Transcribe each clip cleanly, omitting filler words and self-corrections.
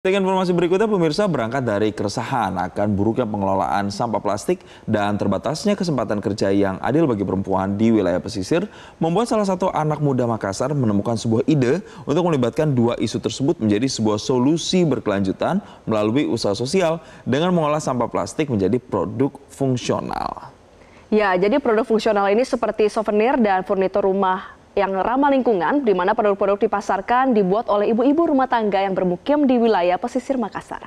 Dengan informasi berikutnya, pemirsa, berangkat dari keresahan akan buruknya pengelolaan sampah plastik dan terbatasnya kesempatan kerja yang adil bagi perempuan di wilayah pesisir, membuat salah satu anak muda Makassar menemukan sebuah ide untuk melibatkan dua isu tersebut menjadi sebuah solusi berkelanjutan melalui usaha sosial dengan mengolah sampah plastik menjadi produk fungsional. Ya, jadi produk fungsional ini seperti souvenir dan furnitur rumah yang ramah lingkungan, di mana produk-produk dipasarkan dibuat oleh ibu-ibu rumah tangga yang bermukim di wilayah pesisir Makassar.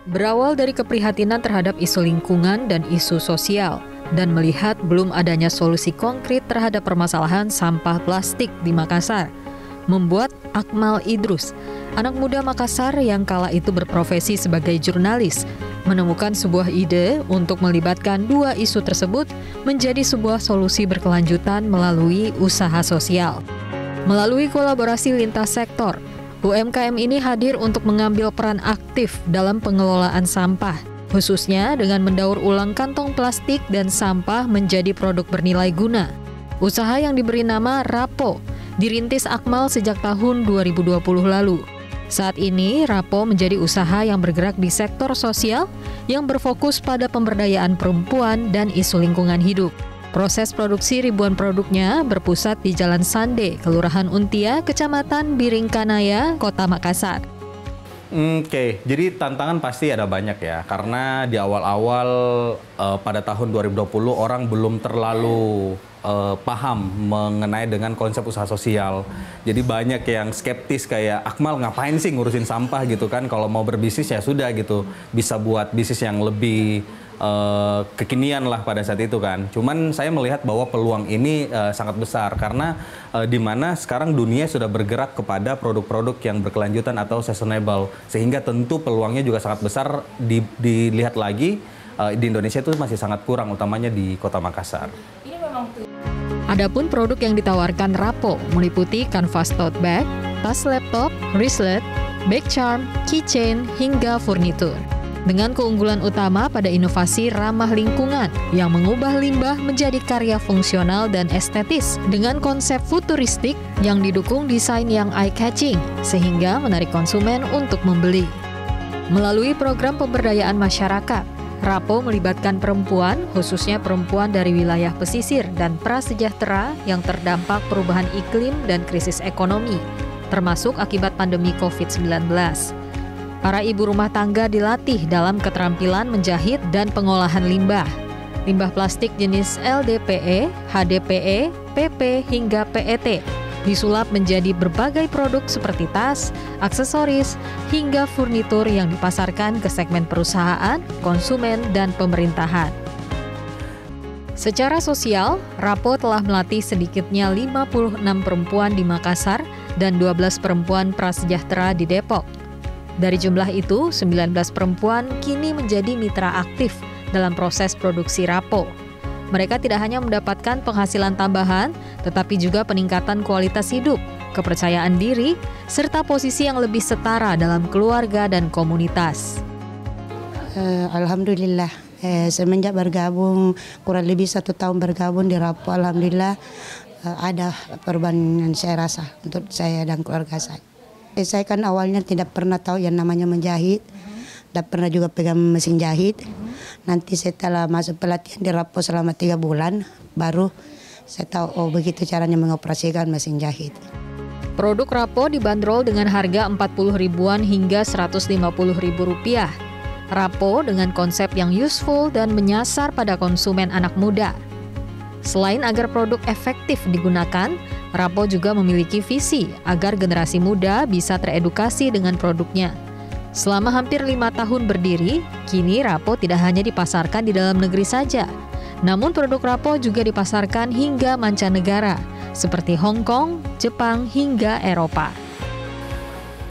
Berawal dari keprihatinan terhadap isu lingkungan dan isu sosial, dan melihat belum adanya solusi konkret terhadap permasalahan sampah plastik di Makassar, membuat Akmal Idrus, anak muda Makassar yang kala itu berprofesi sebagai jurnalis, menemukan sebuah ide untuk melibatkan dua isu tersebut menjadi sebuah solusi berkelanjutan melalui usaha sosial. Melalui kolaborasi lintas sektor, UMKM ini hadir untuk mengambil peran aktif dalam pengelolaan sampah, khususnya dengan mendaur ulang kantong plastik dan sampah menjadi produk bernilai guna. Usaha yang diberi nama Rapo dirintis Akmal sejak tahun 2020 lalu. Saat ini, Rapo menjadi usaha yang bergerak di sektor sosial yang berfokus pada pemberdayaan perempuan dan isu lingkungan hidup. Proses produksi ribuan produknya berpusat di Jalan Sande, Kelurahan Untia, Kecamatan Biringkanaya, Kota Makassar. Oke, jadi tantangan pasti ada banyak ya, karena di awal-awal pada tahun 2020 orang belum terlalu paham mengenai dengan konsep usaha sosial. Jadi banyak yang skeptis kayak, Akmal ngapain sih ngurusin sampah gitu kan, kalau mau berbisnis ya sudah gitu, bisa buat bisnis yang lebih kekinian lah pada saat itu kan. Cuman saya melihat bahwa peluang ini sangat besar karena di mana sekarang dunia sudah bergerak kepada produk-produk yang berkelanjutan atau sustainable, sehingga tentu peluangnya juga sangat besar. Dilihat lagi di Indonesia itu masih sangat kurang, utamanya di Kota Makassar. Adapun produk yang ditawarkan Rapo meliputi kanvas tote bag, tas laptop, wristlet, bag charm, keychain, hingga furnitur. Dengan keunggulan utama pada inovasi ramah lingkungan yang mengubah limbah menjadi karya fungsional dan estetis dengan konsep futuristik yang didukung desain yang eye-catching sehingga menarik konsumen untuk membeli. Melalui program pemberdayaan masyarakat, Rapo melibatkan perempuan, khususnya perempuan dari wilayah pesisir dan prasejahtera yang terdampak perubahan iklim dan krisis ekonomi, termasuk akibat pandemi COVID-19. Para ibu rumah tangga dilatih dalam keterampilan menjahit dan pengolahan limbah. Limbah plastik jenis LDPE, HDPE, PP, hingga PET disulap menjadi berbagai produk seperti tas, aksesoris, hingga furnitur yang dipasarkan ke segmen perusahaan, konsumen, dan pemerintahan. Secara sosial, Rapo telah melatih sedikitnya 56 perempuan di Makassar dan 12 perempuan prasejahtera di Depok. Dari jumlah itu, 19 perempuan kini menjadi mitra aktif dalam proses produksi Rapo. Mereka tidak hanya mendapatkan penghasilan tambahan, tetapi juga peningkatan kualitas hidup, kepercayaan diri, serta posisi yang lebih setara dalam keluarga dan komunitas. Alhamdulillah, semenjak bergabung, kurang lebih 1 tahun bergabung di Rapo, alhamdulillah ada perubahan yang saya rasa untuk saya dan keluarga saya. Saya kan awalnya tidak pernah tahu yang namanya menjahit, tidak pernah juga pegang mesin jahit. Nanti setelah masuk pelatihan di Rapo selama 3 bulan, baru saya tahu, oh begitu caranya mengoperasikan mesin jahit. Produk Rapo dibanderol dengan harga 40 ribuan hingga 150 ribu rupiah. Rapo dengan konsep yang useful dan menyasar pada konsumen anak muda. Selain agar produk efektif digunakan, Rapo juga memiliki visi agar generasi muda bisa teredukasi dengan produknya. Selama hampir 5 tahun berdiri, kini Rapo tidak hanya dipasarkan di dalam negeri saja, namun produk Rapo juga dipasarkan hingga mancanegara, seperti Hong Kong, Jepang, hingga Eropa.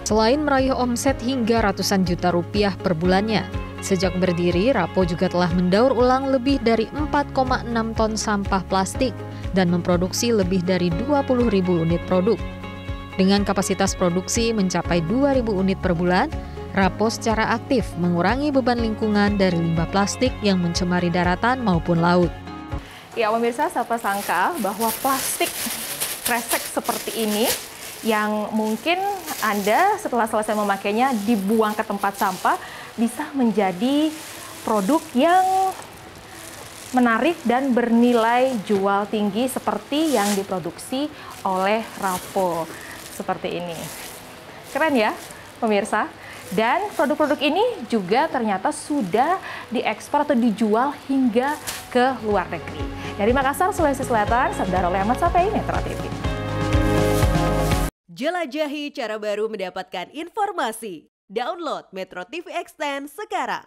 Selain meraih omset hingga ratusan juta rupiah per bulannya, sejak berdiri, Rapo juga telah mendaur ulang lebih dari 4,6 ton sampah plastik dan memproduksi lebih dari 20.000 unit produk. Dengan kapasitas produksi mencapai 2.000 unit per bulan, Rapo secara aktif mengurangi beban lingkungan dari limbah plastik yang mencemari daratan maupun laut. Ya pemirsa, siapa sangka bahwa plastik kresek seperti ini yang mungkin Anda setelah selesai memakainya dibuang ke tempat sampah bisa menjadi produk yang menarik dan bernilai jual tinggi seperti yang diproduksi oleh Rapo seperti ini. Keren ya pemirsa? Dan produk-produk ini juga ternyata sudah diekspor atau dijual hingga ke luar negeri. Dari Makassar, Sulawesi Selatan, Sandra Ahmad Sapai, Metro TV. Jelajahi cara baru mendapatkan informasi. Download Metro TV Extend sekarang.